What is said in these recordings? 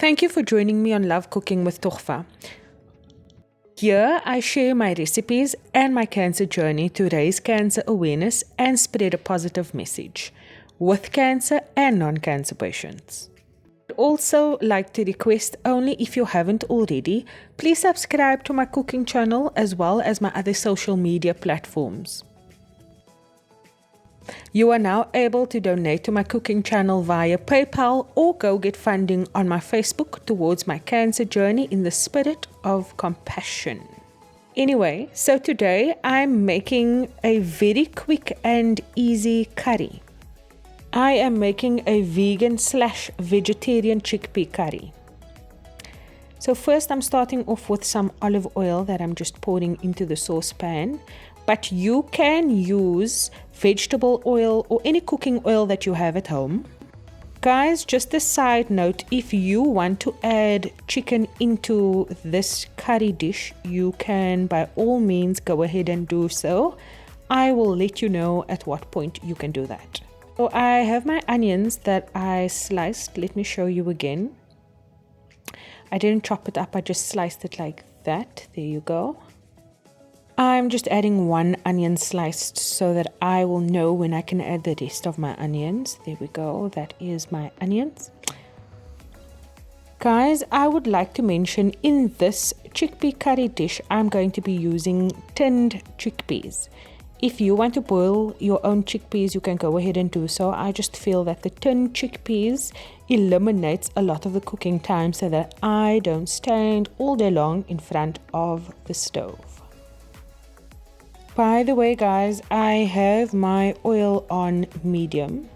Thank you for joining me on Love Cooking with Toghfah. Here I share my recipes and my cancer journey to raise cancer awareness and spread a positive message with cancer and non-cancer patients. I'd also like to request, only if you haven't already, please subscribe to my cooking channel as well as my other social media platforms. You are now able to donate to my cooking channel via PayPal or go get funding on my Facebook towards my cancer journey in the spirit of compassion. Anyway, so today I'm making a very quick and easy curry. I am making a vegan/vegetarian chickpea curry. So first I'm starting off with some olive oil that I'm just pouring into the saucepan. But you can use vegetable oil or any cooking oil that you have at home. Guys, just a side note, if you want to add chicken into this curry dish, you can by all means go ahead and do so. I will let you know at what point you can do that. So I have my onions that I sliced. Let me show you again. I didn't chop it up, I just sliced it like that. There you go. I'm just adding one onion sliced so that I will know when I can add the rest of my onions. There we go, that is my onions. Guys, I would like to mention in this chickpea curry dish, I'm going to be using tinned chickpeas. If you want to boil your own chickpeas, you can go ahead and do so. I just feel that the tinned chickpeas eliminates a lot of the cooking time so that I don't stand all day long in front of the stove. By the way, guys, I have my oil on medium,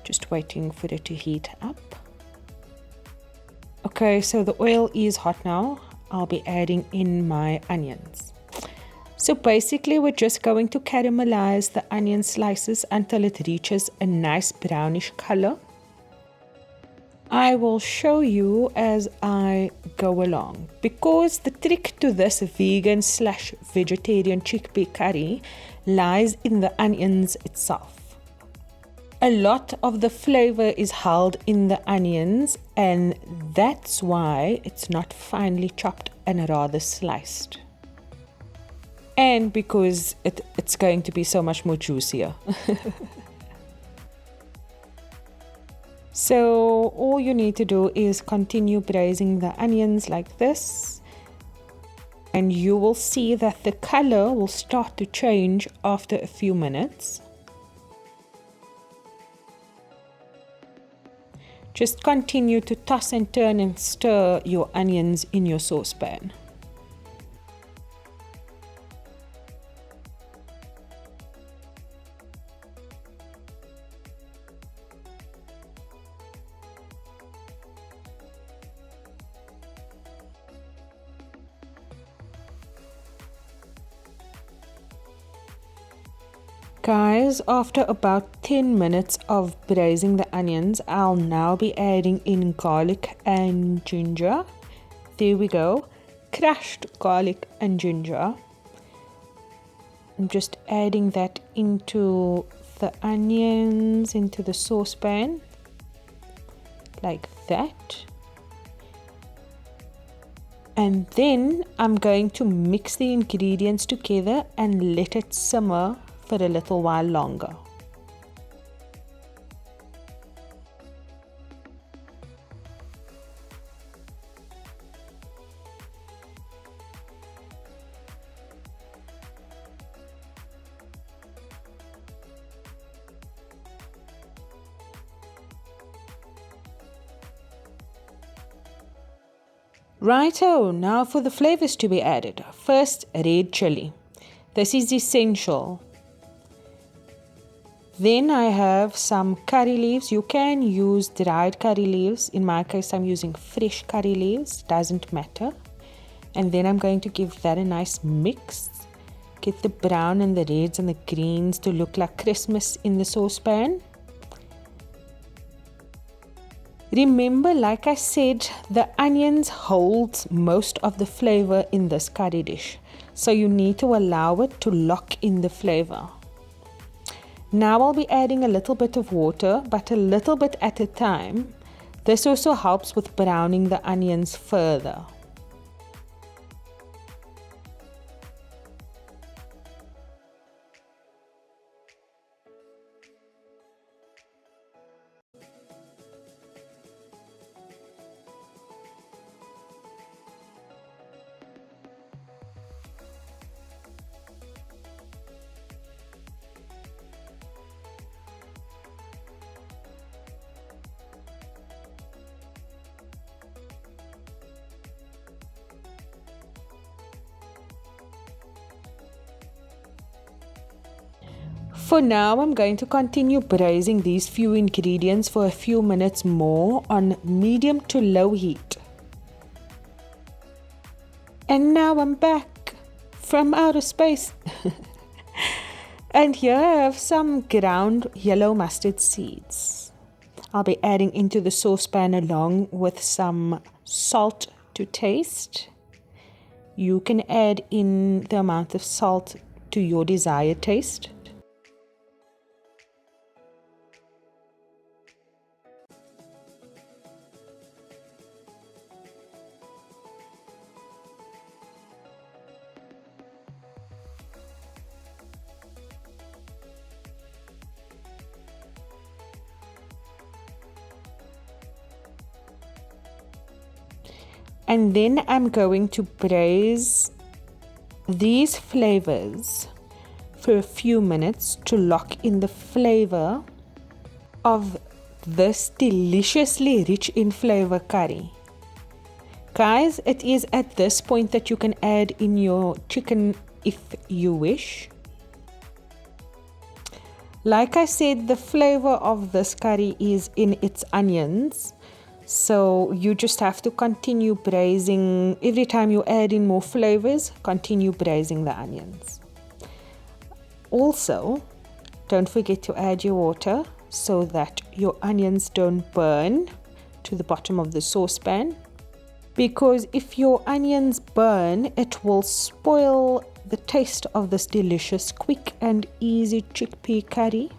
just waiting for it to heat up. Okay, so the oil is hot now. I'll be adding in my onions. So basically, we're just going to caramelize the onion slices until it reaches a nice brownish color. I will show you as I go along, because the trick to this vegan/vegetarian chickpea curry lies in the onions itself. A lot of the flavor is held in the onions, and that's why it's not finely chopped and rather sliced. And because it's going to be so much more juicier. So all you need to do is continue braising the onions like this, and you will see that the color will start to change after a few minutes. Just continue to toss and turn and stir your onions in your saucepan. Guys, after about 10 minutes of braising the onions, I'll now be adding in garlic and ginger. There we go, crushed garlic and ginger. I'm just adding that into the onions, into the saucepan, like that. And then I'm going to mix the ingredients together and let it simmer for a little while longer. Righto, now for the flavors to be added. First, red chili. This is essential. Then I have some curry leaves. You can use dried curry leaves. In my case, I'm using fresh curry leaves. Doesn't matter. And then I'm going to give that a nice mix. Get the brown and the reds and the greens to look like Christmas in the saucepan. Remember, like I said, the onions hold most of the flavor in this curry dish. So you need to allow it to lock in the flavor. Now I'll be adding a little bit of water, but a little bit at a time, This also helps with browning the onions further. For now, I'm going to continue braising these few ingredients for a few minutes more on medium to low heat. And now I'm back from outer space. And here I have some ground yellow mustard seeds. I'll be adding into the saucepan along with some salt to taste. You can add in the amount of salt to your desired taste. And then I'm going to braise these flavors for a few minutes to lock in the flavor of this deliciously rich in flavor curry. Guys, it is at this point that you can add in your chicken if you wish. Like I said, the flavor of this curry is in its onions. So you just have to continue braising. Every time you add in more flavors, continue braising the onions. Also, don't forget to add your water so that your onions don't burn to the bottom of the saucepan. Because if your onions burn, it will spoil the taste of this delicious, quick and easy chickpea curry.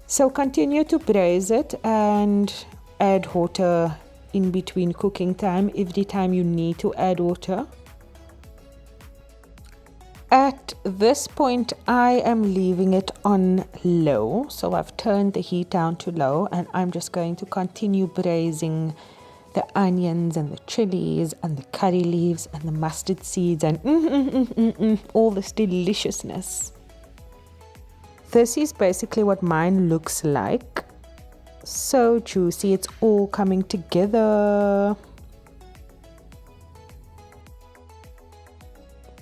So continue to braise it and add water in between cooking time every time you need to add water. At this point, I am leaving it on low. So I've turned the heat down to low and I'm just going to continue braising the onions and the chilies and the curry leaves and the mustard seeds and all this deliciousness. This is basically what mine looks like. So juicy, it's all coming together.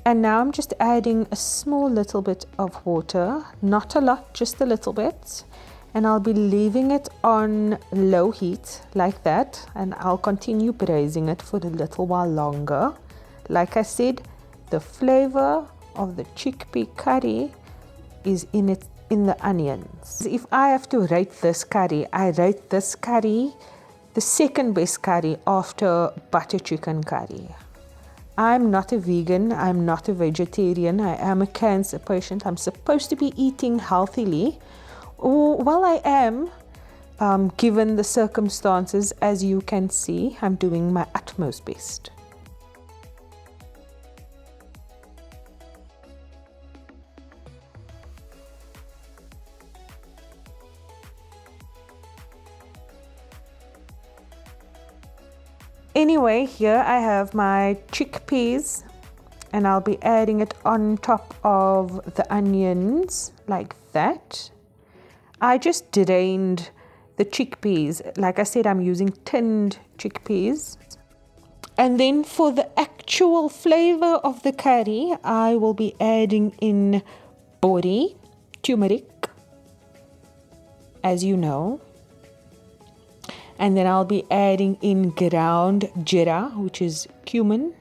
And now I'm just adding a small little bit of water, not a lot, just a little bit. And I'll be leaving it on low heat like that. And I'll continue braising it for a little while longer. Like I said, the flavor of the chickpea curry is in the onions. If I have to rate this curry, I rate this curry the second best curry after butter chicken curry. I'm not a vegan, I'm not a vegetarian, I am a cancer patient. I'm supposed to be eating healthily. Well, I am, given the circumstances. As you can see, I'm doing my utmost best. Anyway, here I have my chickpeas and I'll be adding it on top of the onions like that. I just drained the chickpeas. Like I said, I'm using tinned chickpeas. And then for the actual flavor of the curry, I will be adding in borrie, tumeric, as you know. And then I'll be adding in ground Jeera, which is cumin.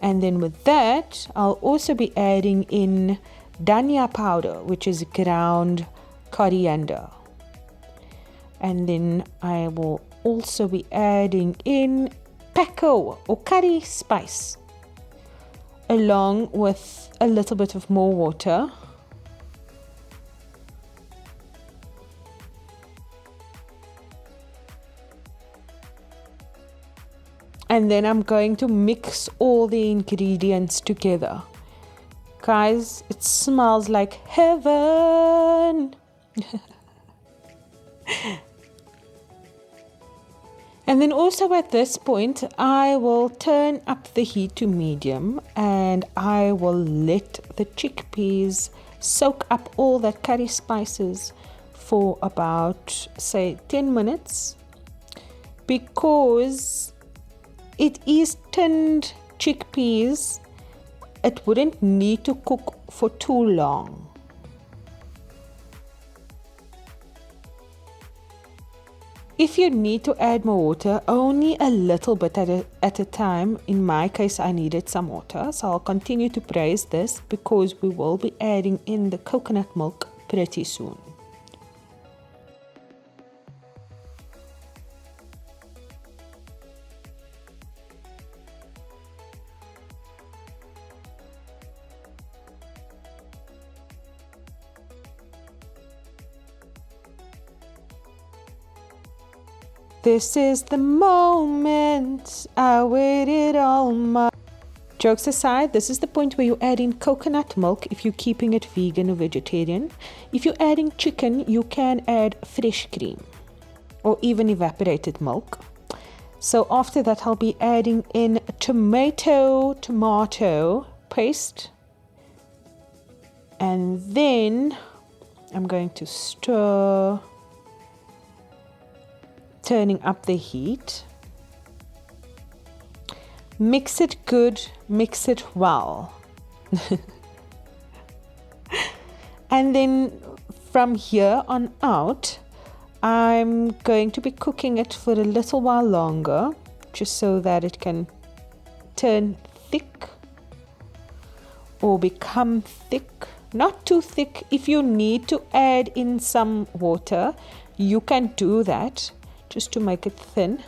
And then with that, I'll also be adding in danya powder, which is ground coriander. And then I will also be adding in packo or curry spice, along with a little bit of more water. And then I'm going to mix all the ingredients together. Guys, it smells like heaven. And then also at this point, I will turn up the heat to medium and I will let the chickpeas soak up all that curry spices for about, say, 10 minutes. Because it is tinned chickpeas, it wouldn't need to cook for too long. If you need to add more water, only a little bit at a time. In my case, I needed some water, so I'll continue to braise this because we will be adding in the coconut milk pretty soon. This is the moment I waited all my... Jokes aside, this is the point where you add in coconut milk if you're keeping it vegan or vegetarian. If you're adding chicken, you can add fresh cream or even evaporated milk. So after that, I'll be adding in tomato paste. And then I'm going to stir, turning up the heat. Mix it good, mix it well. And then from here on out, I'm going to be cooking it for a little while longer, just so that it can turn thick or become thick. Not too thick. If you need to add in some water, you can do that just to make it thin.